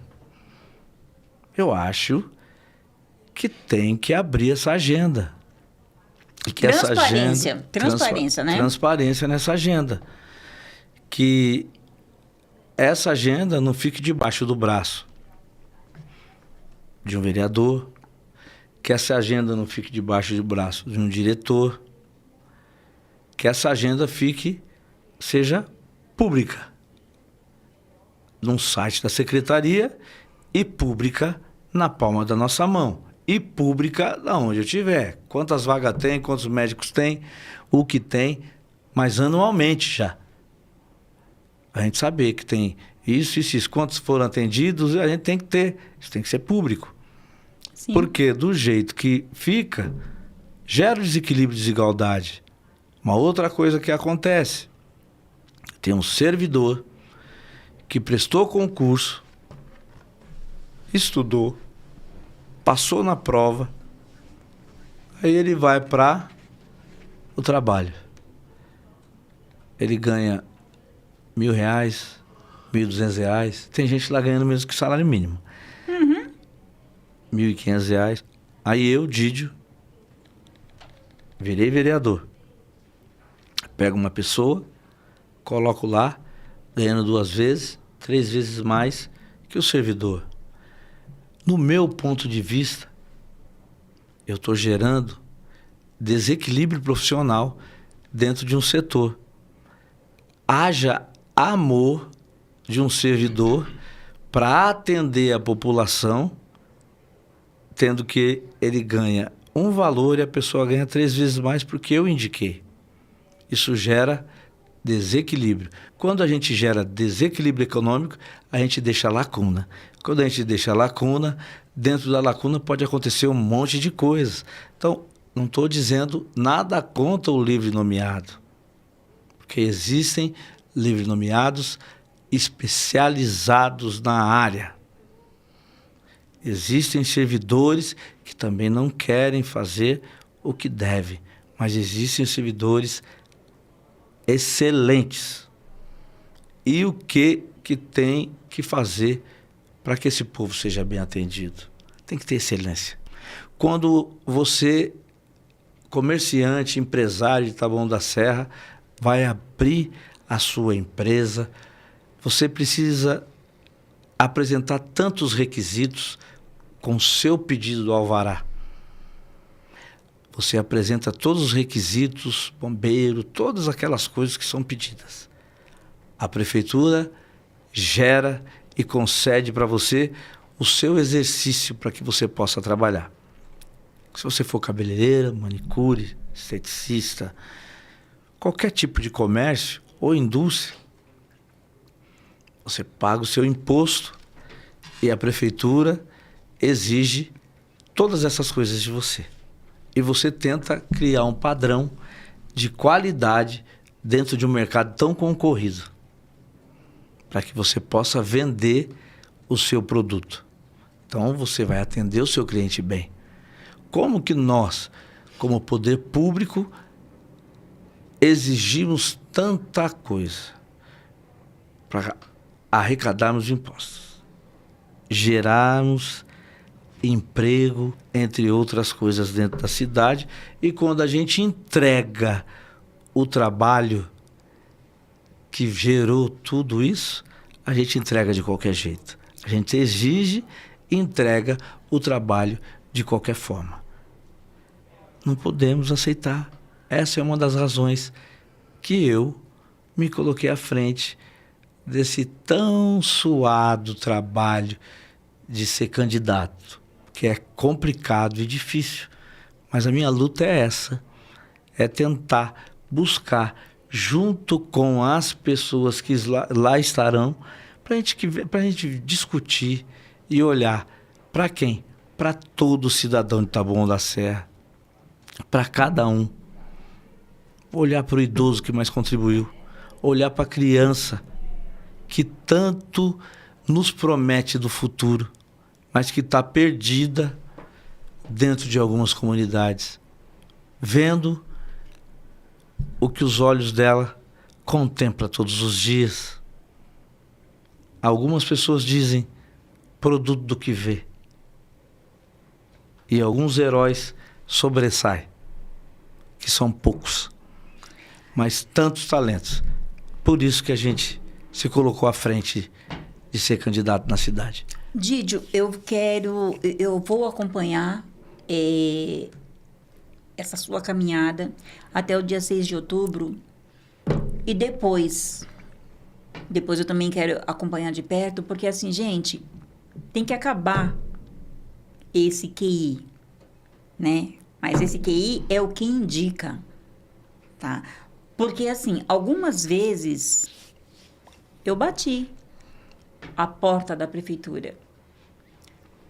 Eu acho que tem que abrir essa agenda. E que Transparência. essa agenda, Transparência, né? Transparência nessa agenda. Que essa agenda não fique debaixo do braço de um vereador, que essa agenda não fique debaixo do braço de um diretor, que essa agenda seja pública, num site da secretaria e pública na palma da nossa mão. E pública da onde eu estiver. Quantas vagas tem, quantos médicos tem, o que tem, mas anualmente já. A gente saber que tem isso, quantos foram atendidos, a gente tem que ter, isso tem que ser público. Sim. Porque do jeito que fica, gera desequilíbrio e desigualdade. Uma outra coisa que acontece, tem um servidor que prestou concurso, estudou, passou na prova, aí ele vai para o trabalho. Ele ganha R$1.000, R$1.200. Tem gente lá ganhando menos que salário mínimo. R$1.500. Aí eu, Didio, virei vereador. Pego uma pessoa, coloco lá, ganhando 2 vezes, 3 vezes mais que o servidor. No meu ponto de vista, eu estou gerando desequilíbrio profissional dentro de um setor. Haja amor de um servidor para atender a população, tendo que ele ganha um valor e a pessoa ganha 3 vezes mais porque eu indiquei. Isso gera desequilíbrio. Quando a gente gera desequilíbrio econômico, a gente deixa lacuna. Quando a gente deixa lacuna, dentro da lacuna pode acontecer um monte de coisas. Então, não estou dizendo nada contra o livre nomeado, porque existem livre nomeados especializados na área. Existem servidores que também não querem fazer o que devem, mas existem servidores excelentes. E o que tem que fazer para que esse povo seja bem atendido? Tem que ter excelência. Quando você, comerciante, empresário de Taboão da Serra, vai abrir a sua empresa, você precisa apresentar tantos requisitos com o seu pedido do alvará. Você apresenta todos os requisitos, bombeiro, todas aquelas coisas que são pedidas. A prefeitura gera e concede para você o seu exercício para que você possa trabalhar. Se você for cabeleireira, manicure, esteticista, qualquer tipo de comércio ou indústria, você paga o seu imposto e a prefeitura exige todas essas coisas de você. E você tenta criar um padrão de qualidade dentro de um mercado tão concorrido, para que você possa vender o seu produto. Então, você vai atender o seu cliente bem. Como que nós, como poder público, exigimos tanta coisa para arrecadarmos impostos, gerarmos emprego, entre outras coisas, dentro da cidade, e quando a gente entrega o trabalho que gerou tudo isso, a gente entrega de qualquer jeito. A gente exige e entrega o trabalho de qualquer forma. Não podemos aceitar. Essa é uma das razões que eu me coloquei à frente desse tão suado trabalho de ser candidato, que é complicado e difícil. Mas a minha luta é essa, é tentar buscar, junto com as pessoas que lá estarão, para a gente discutir e olhar para quem? Para todo cidadão de Taboão da Serra, para cada um. Olhar para o idoso que mais contribuiu, olhar para a criança que tanto nos promete do futuro, mas que está perdida dentro de algumas comunidades, vendo o que os olhos dela contemplam todos os dias. Algumas pessoas dizem produto do que vê. E alguns heróis sobressaem, que são poucos, mas tantos talentos. Por isso que a gente se colocou à frente de ser candidato na cidade. Didio, eu vou acompanhar essa sua caminhada até o dia 6 de outubro. E depois eu também quero acompanhar de perto, porque assim, gente, tem que acabar esse QI, né? Mas esse QI é o que indica, tá? Porque assim, algumas vezes eu bati a porta da prefeitura,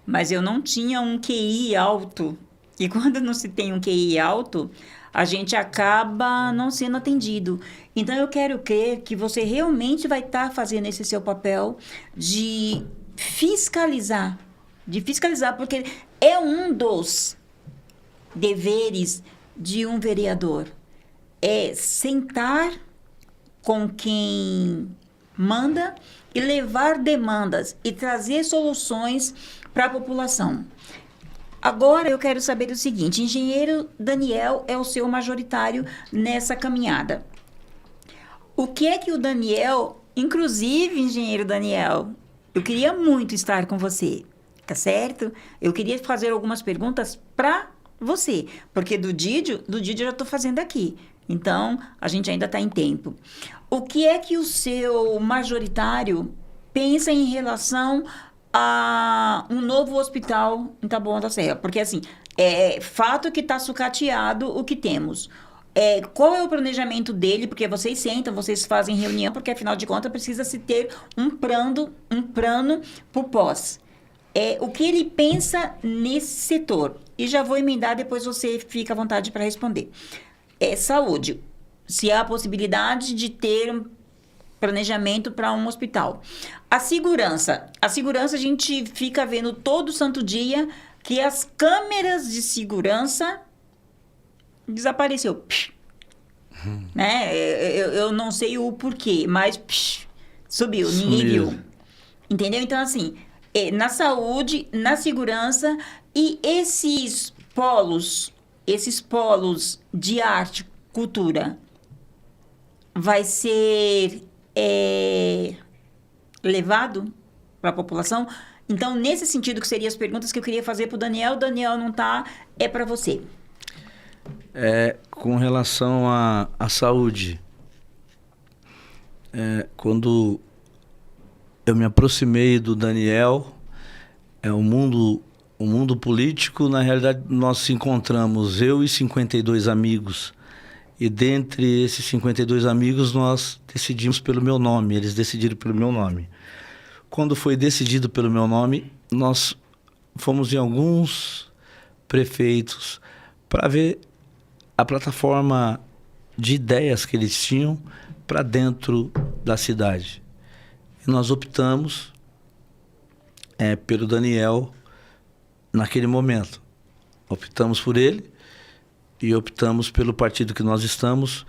mas eu não tinha um QI alto. E quando não se tem um QI alto, a gente acaba não sendo atendido. Então, eu quero crer que você realmente vai estar fazendo esse seu papel de fiscalizar, porque é um dos deveres de um vereador. É sentar com quem manda e levar demandas e trazer soluções para a população. Agora eu quero saber o seguinte: engenheiro Daniel é o seu majoritário nessa caminhada. O que é que o Daniel, inclusive, engenheiro Daniel, eu queria muito estar com você, tá certo? Eu queria fazer algumas perguntas para você, porque do Didio eu já estou fazendo aqui. Então, a gente ainda está em tempo. O que é que o seu majoritário pensa em relação a um novo hospital em Taboão da Serra? Porque, assim, é fato que está sucateado o que temos. Qual é o planejamento dele? Porque vocês sentam, vocês fazem reunião, porque, afinal de contas, precisa-se ter um plano para o pós. O que ele pensa nesse setor? E já vou emendar, depois você fica à vontade para responder. Saúde. Se há a possibilidade de ter um planejamento para um hospital. A segurança a gente fica vendo todo santo dia que as câmeras de segurança desapareceu. Né? Eu não sei o porquê, mas subiu, ninguém viu. Entendeu? Então, assim, na saúde, na segurança e esses polos de arte, cultura, vai ser levado para a população? Então, nesse sentido, que seriam as perguntas que eu queria fazer para o Daniel não está, é para você. Com relação à saúde, Quando eu me aproximei do Daniel, o mundo político, na realidade, nós se encontramos, eu e 52 amigos. E dentre esses 52 amigos, nós decidimos pelo meu nome, eles decidiram pelo meu nome. Quando foi decidido pelo meu nome, nós fomos em alguns prefeitos para ver a plataforma de ideias que eles tinham para dentro da cidade. E nós optamos pelo Daniel naquele momento. Optamos por ele e optamos pelo partido que nós estamos,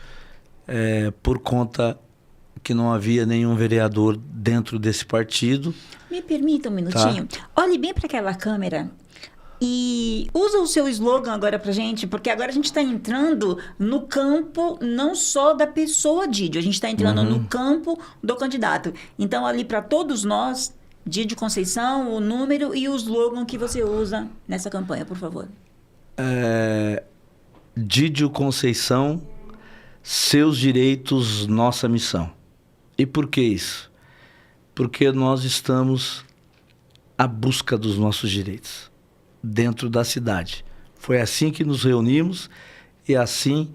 por conta que não havia nenhum vereador dentro desse partido. Me permita um minutinho. Tá. Olhe bem para aquela câmera e usa o seu slogan agora para gente, porque agora a gente está entrando no campo não só da pessoa Didio, a gente está entrando no campo do candidato. Então, ali para todos nós, Didio Conceição, o número e o slogan que você usa nessa campanha, por favor. Didio Conceição, seus direitos, nossa missão. E por que isso? Porque nós estamos à busca dos nossos direitos dentro da cidade. Foi assim que nos reunimos e assim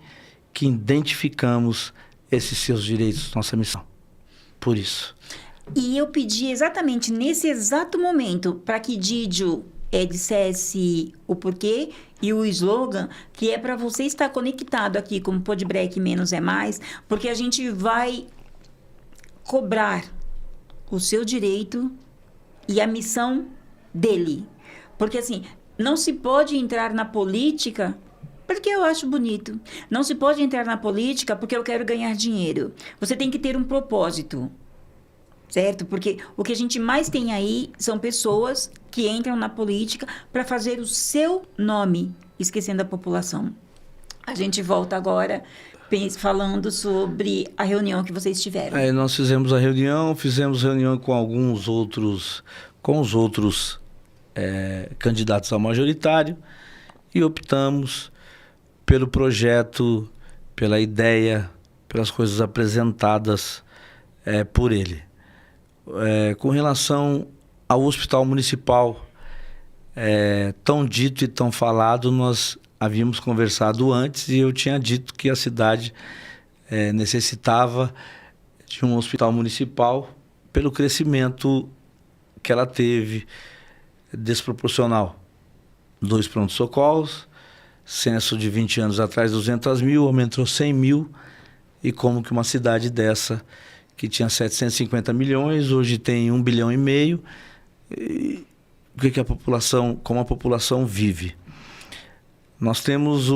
que identificamos esses seus direitos, nossa missão. Por isso. E eu pedi exatamente nesse exato momento para que Didio dissesse o porquê e o slogan, que é para você estar conectado aqui com o Podbreak Menos é Mais, porque a gente vai cobrar o seu direito e a missão dele. Porque assim, não se pode entrar na política porque eu acho bonito. Não se pode entrar na política porque eu quero ganhar dinheiro. Você tem que ter um propósito. Certo? Porque o que a gente mais tem aí são pessoas que entram na política para fazer o seu nome, esquecendo a população. A gente volta agora falando sobre a reunião que vocês tiveram. Nós fizemos reunião com os outros candidatos a majoritário e optamos pelo projeto, pela ideia, pelas coisas apresentadas por ele. Com relação ao hospital municipal, tão dito e tão falado, nós havíamos conversado antes e eu tinha dito que a cidade necessitava de um hospital municipal pelo crescimento que ela teve desproporcional. 2 pronto-socorros, censo de 20 anos atrás, 200 mil, aumentou 100 mil, e como que uma cidade dessa, que tinha 750 milhões, hoje tem 1,5 bilhão. E como a população vive? Nós temos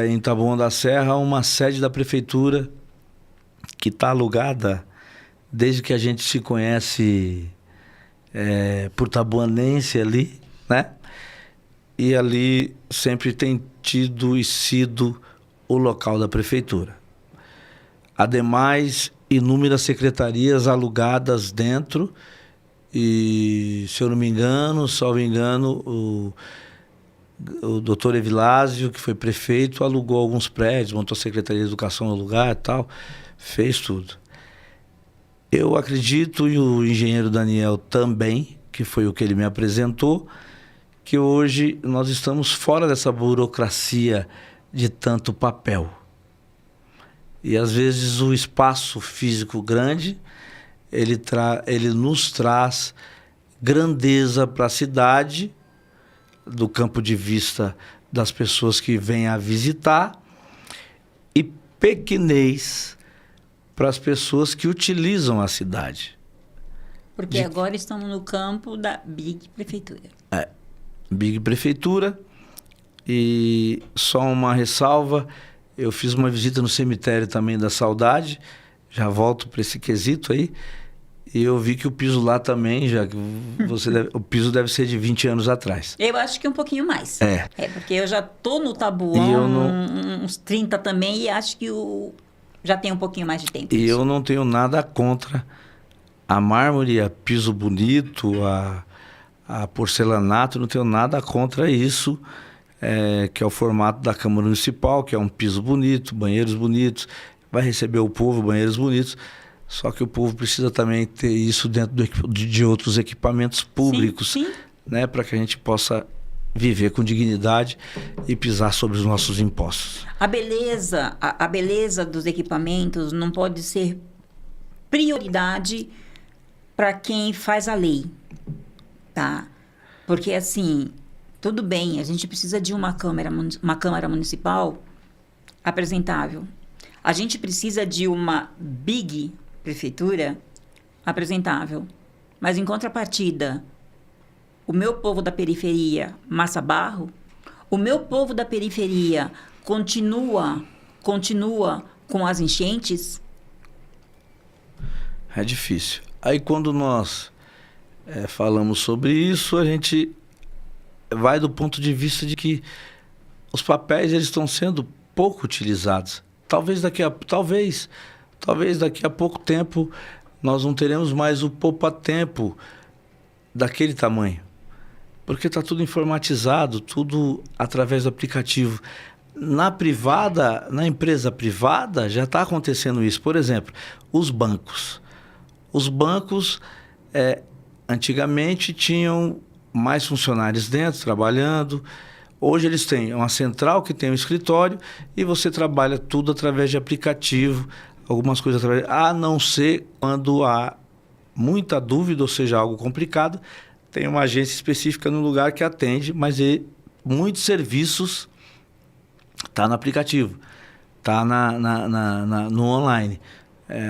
em Taboão da Serra uma sede da prefeitura que está alugada desde que a gente se conhece por taboanense ali, né? E ali sempre tem tido e sido o local da prefeitura. Ademais, inúmeras secretarias alugadas dentro e, se eu não me engano, salvo engano, o doutor Evilásio, que foi prefeito, alugou alguns prédios, montou a Secretaria de Educação no lugar e tal, fez tudo. Eu acredito, e o engenheiro Daniel também, que foi o que ele me apresentou, que hoje nós estamos fora dessa burocracia de tanto papel. E às vezes o espaço físico grande, ele nos traz grandeza para a cidade, do campo de vista das pessoas que vêm a visitar, e pequenez para as pessoas que utilizam a cidade. Porque agora estamos no campo da Big Prefeitura. Big Prefeitura. E só uma ressalva, eu fiz uma visita no cemitério também da Saudade, já volto para esse quesito aí, e eu vi que o piso lá também, o piso deve ser de 20 anos atrás. Eu acho que um pouquinho mais. Porque eu já tô no Taboão, uns 30 também, e acho que já tem um pouquinho mais de tempo. E eu não tenho nada contra a mármore, a piso bonito, a porcelanato, não tenho nada contra isso, que é o formato da Câmara Municipal, que é um piso bonito, banheiros bonitos, vai receber o povo, banheiros bonitos. Só que o povo precisa também ter isso dentro de outros equipamentos públicos, Sim, sim. né, para que a gente possa viver com dignidade e pisar sobre os nossos impostos. A beleza dos equipamentos não pode ser prioridade para quem faz a lei, tá? Porque, assim, tudo bem, a gente precisa de uma Câmara Municipal apresentável. A gente precisa de uma big prefeitura apresentável. Mas, em contrapartida, o meu povo da periferia, Massa Barro, o meu povo da periferia continua com as enchentes. É difícil. Aí quando nós falamos sobre isso, a gente vai do ponto de vista de que os papéis eles estão sendo pouco utilizados. Talvez daqui a pouco tempo nós não teremos mais o poupa-tempo daquele tamanho. Porque está tudo informatizado, tudo através do aplicativo. Na empresa privada, já está acontecendo isso. Por exemplo, os bancos. Os bancos, antigamente, tinham mais funcionários dentro, trabalhando. Hoje eles têm uma central que tem um escritório e você trabalha tudo através de aplicativo, algumas coisas através... A não ser quando há muita dúvida, ou seja, algo complicado, tem uma agência específica no lugar que atende, mas muitos serviços tá no aplicativo, tá no online.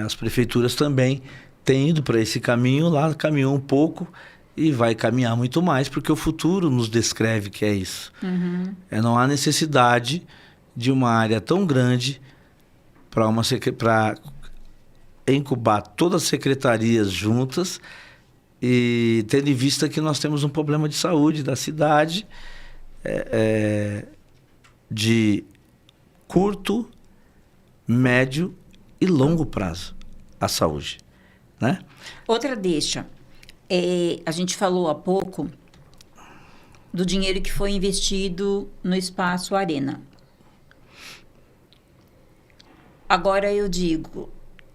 As prefeituras também têm ido para esse caminho, lá caminhou um pouco e vai caminhar muito mais, porque o futuro nos descreve que é isso. Uhum. Não há necessidade de uma área tão grande para incubar todas as secretarias juntas, e tendo em vista que nós temos um problema de saúde da cidade, de curto, médio e longo prazo, a saúde, né? Outra deixa. A gente falou há pouco do dinheiro que foi investido no Espaço Arena. Agora eu digo,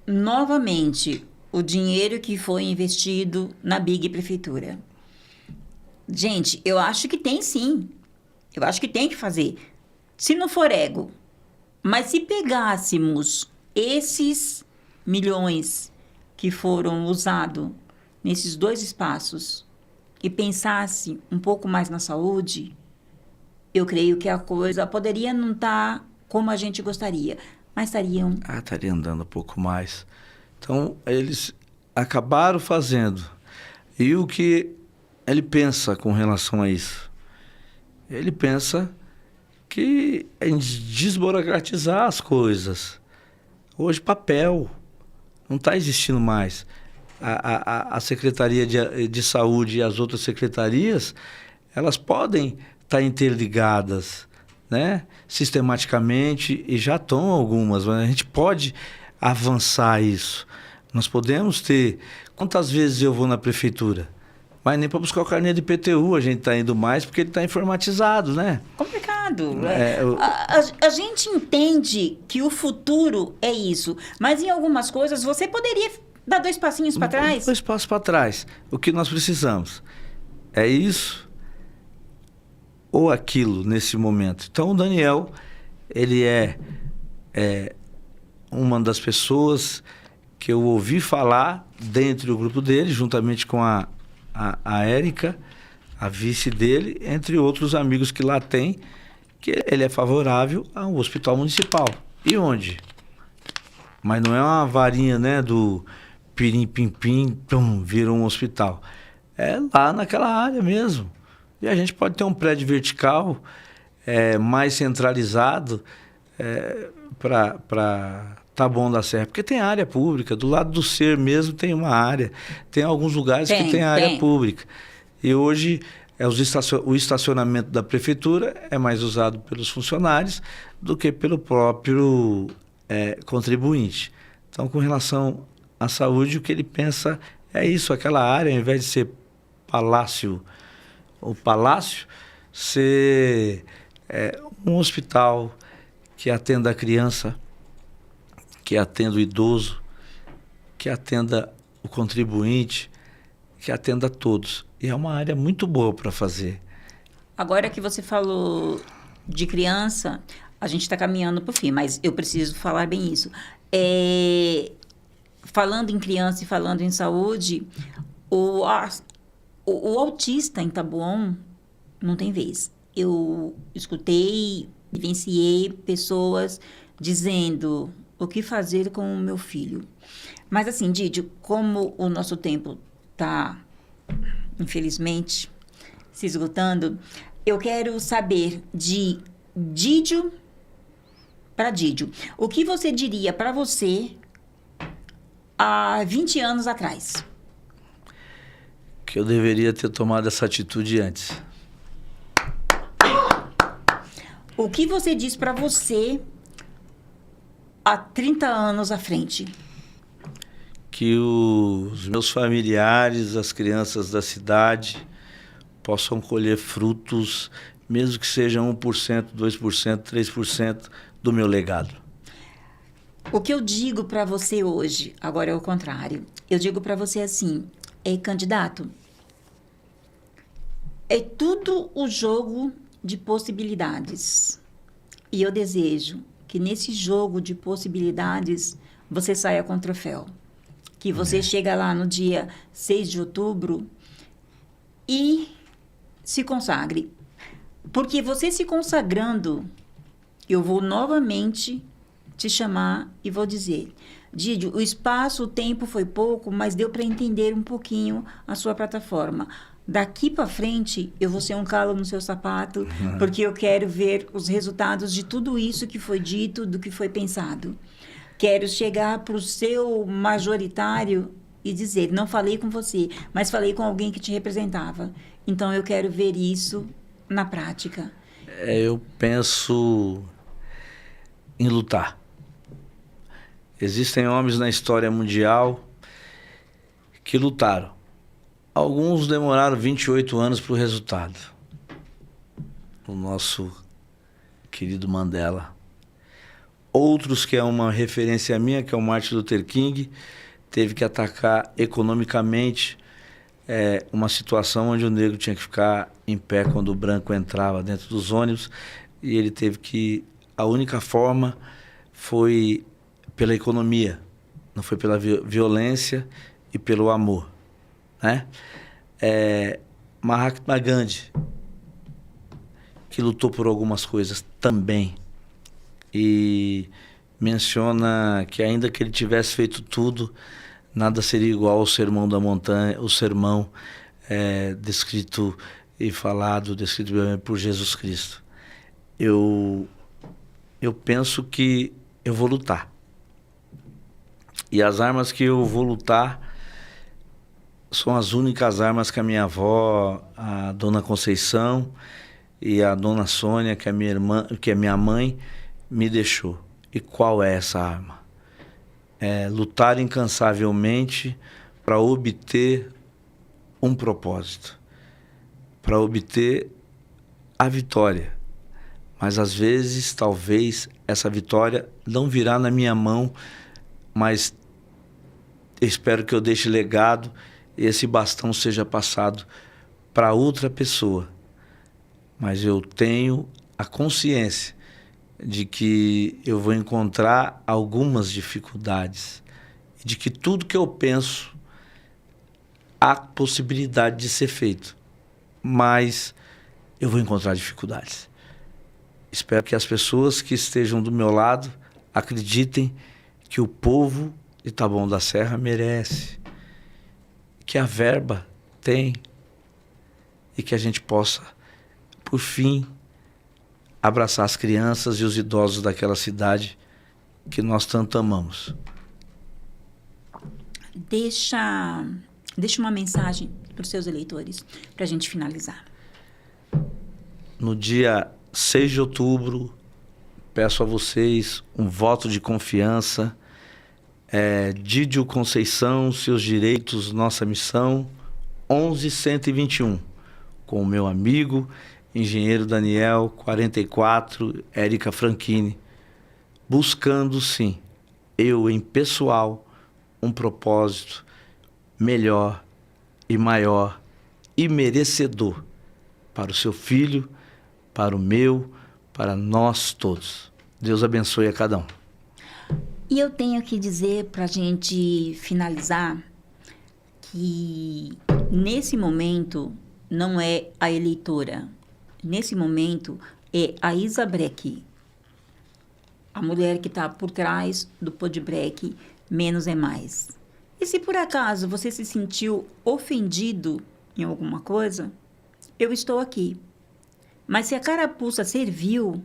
novamente, o dinheiro que foi investido na Big Prefeitura. Gente, eu acho que tem sim. Eu acho que tem que fazer. Se não for ego. Mas se pegássemos esses milhões que foram usados nesses dois espaços e pensasse um pouco mais na saúde, eu creio que a coisa poderia não estar como a gente gostaria, mas estaria andando um pouco mais. Então, eles acabaram fazendo. E o que ele pensa com relação a isso? Ele pensa que é em desburocratizar as coisas. Hoje, papel não está existindo mais. A Secretaria de Saúde e as outras secretarias, elas podem estar interligadas, né? Sistematicamente, e já estão algumas, mas a gente pode avançar isso. Nós podemos ter... Quantas vezes eu vou na prefeitura? Mas nem para buscar o carnê de IPTU a gente está indo mais, porque ele está informatizado, né? Complicado. A gente entende que o futuro é isso, mas em algumas coisas você poderia dar 2 passinhos para trás. 2 passos para trás. O que nós precisamos é isso ou aquilo nesse momento. Então, o Daniel, ele é uma das pessoas que eu ouvi falar dentro do grupo dele, juntamente com a Érica, a vice dele, entre outros amigos que lá tem, que ele é favorável a um hospital municipal. E onde? Mas não é uma varinha, né, do pirim-pim-pim, vira um hospital. É lá naquela área mesmo. E a gente pode ter um prédio vertical mais centralizado para Taboão da Serra, porque tem área pública, do lado do Ser mesmo tem uma área, tem alguns lugares que tem área pública. E hoje o estacionamento da prefeitura é mais usado pelos funcionários do que pelo próprio contribuinte. Então, com relação à saúde, o que ele pensa é isso, aquela área, ao invés de ser o palácio, ser um hospital que atenda a criança, que atenda o idoso, que atenda o contribuinte, que atenda a todos. E é uma área muito boa para fazer. Agora que você falou de criança, a gente está caminhando para o fim, mas eu preciso falar bem isso. Falando em criança e falando em saúde, o autista em Taboão não tem vez. Eu escutei, vivenciei pessoas dizendo o que fazer com o meu filho. Mas assim, Didio, como o nosso tempo está, infelizmente, se esgotando, eu quero saber de Didio para Didio. O que você diria para você há 20 anos atrás? Que eu deveria ter tomado essa atitude antes. O que você diz para você há 30 anos à frente? Que os meus familiares, as crianças da cidade, possam colher frutos, mesmo que sejam 1%, 2%, 3% do meu legado. O que eu digo para você hoje, agora é o contrário. Eu digo para você assim, candidato, é tudo o jogo de possibilidades. E eu desejo que nesse jogo de possibilidades você saia com o troféu. Que você chega lá no dia 6 de outubro e se consagre. Porque você se consagrando, eu vou novamente te chamar e vou dizer, Didio, o espaço, o tempo foi pouco, mas deu para entender um pouquinho a sua plataforma. Daqui para frente, eu vou ser um calo no seu sapato, porque eu quero ver os resultados de tudo isso que foi dito, do que foi pensado. Quero chegar para o seu majoritário e dizer, não falei com você, mas falei com alguém que te representava. Então, eu quero ver isso na prática. Eu penso em lutar. Existem homens na história mundial que lutaram. Alguns demoraram 28 anos para o resultado. O nosso querido Mandela. Outros, que é uma referência minha, que é o Martin Luther King, teve que atacar economicamente uma situação onde o negro tinha que ficar em pé quando o branco entrava dentro dos ônibus, e ele teve que... A única forma foi pela economia, não foi pela violência e pelo amor, né? Mahatma Gandhi, que lutou por algumas coisas também, e menciona que ainda que ele tivesse feito tudo, nada seria igual ao Sermão da Montanha, o sermão descrito por Jesus Cristo. Eu penso que eu vou lutar. E as armas que eu vou lutar são as únicas armas que a minha avó, a Dona Conceição, e a Dona Sônia, que é minha irmã, que é minha mãe, me deixou. E qual é essa arma? Lutar incansavelmente para obter um propósito, para obter a vitória. Mas às vezes, talvez, essa vitória não virá na minha mão, mas espero que eu deixe legado e esse bastão seja passado para outra pessoa. Mas eu tenho a consciência de que eu vou encontrar algumas dificuldades, de que tudo que eu penso há possibilidade de ser feito, mas eu vou encontrar dificuldades. Espero que as pessoas que estejam do meu lado acreditem que o povo de Taboão da Serra merece, que a verba tem, e que a gente possa, por fim, abraçar as crianças e os idosos daquela cidade que nós tanto amamos. Deixa uma mensagem para os seus eleitores, para a gente finalizar. No dia 6 de outubro, peço a vocês um voto de confiança. Didio Conceição, Seus Direitos, Nossa Missão, 11121, com o meu amigo, engenheiro Daniel, 44, Érica Franchini, buscando, sim, eu em pessoal, um propósito melhor e maior e merecedor para o seu filho, para o meu, para nós todos. Deus abençoe a cada um. E eu tenho que dizer, para a gente finalizar, que nesse momento não é a eleitora. Nesse momento é a Isa Breck, a mulher que está por trás do Podbreck Menos é Mais. E se por acaso você se sentiu ofendido em alguma coisa, eu estou aqui. Mas se a carapuça serviu,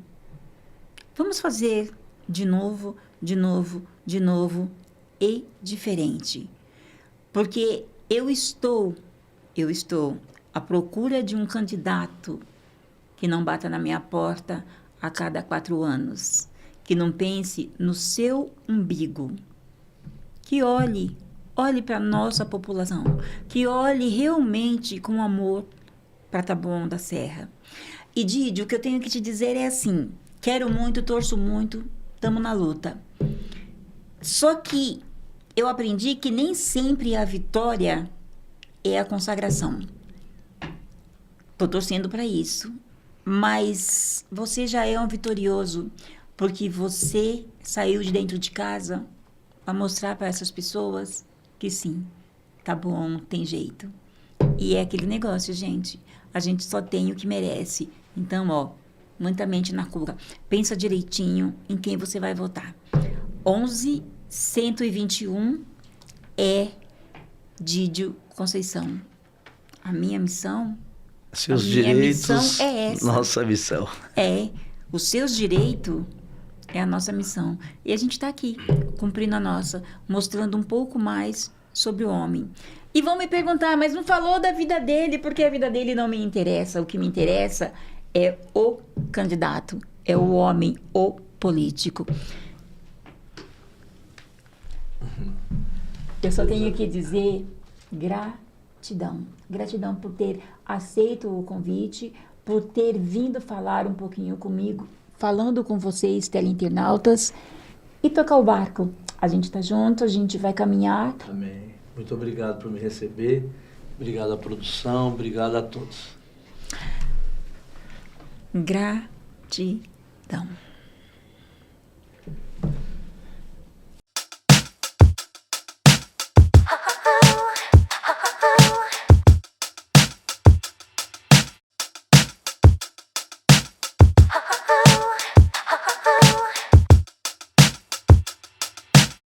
vamos fazer de novo, de novo, de novo e diferente. Porque eu estou à procura de um candidato que não bata na minha porta a cada 4 anos, que não pense no seu umbigo, que olhe para a nossa população, que olhe realmente com amor para Taboão da Serra. E Didi, o que eu tenho que te dizer é assim, quero muito, torço muito, estamos na luta. Só que eu aprendi que nem sempre a vitória é a consagração. Estou torcendo para isso. Mas você já é um vitorioso, porque você saiu de dentro de casa para mostrar para essas pessoas que sim, tá bom, tem jeito. E é aquele negócio, gente. A gente só tem o que merece. Então, ó, muita mente na cuca. Pensa direitinho em quem você vai votar. 11.121 é Didio Conceição. A minha missão... Seus direitos, missão é essa. Nossa missão. É, os seus direitos é a nossa missão. E a gente está aqui, cumprindo a nossa, mostrando um pouco mais sobre o homem. E vão me perguntar, mas não falou da vida dele, porque a vida dele não me interessa. O que me interessa é o candidato, é o homem, o político. Eu só tenho que dizer gratidão. Gratidão por ter aceito o convite, por ter vindo falar um pouquinho comigo, falando com vocês, teleinternautas, e tocar o barco. A gente está junto, a gente vai caminhar. Amém. Muito obrigado por me receber. Obrigado à produção, obrigado a todos. Gratidão.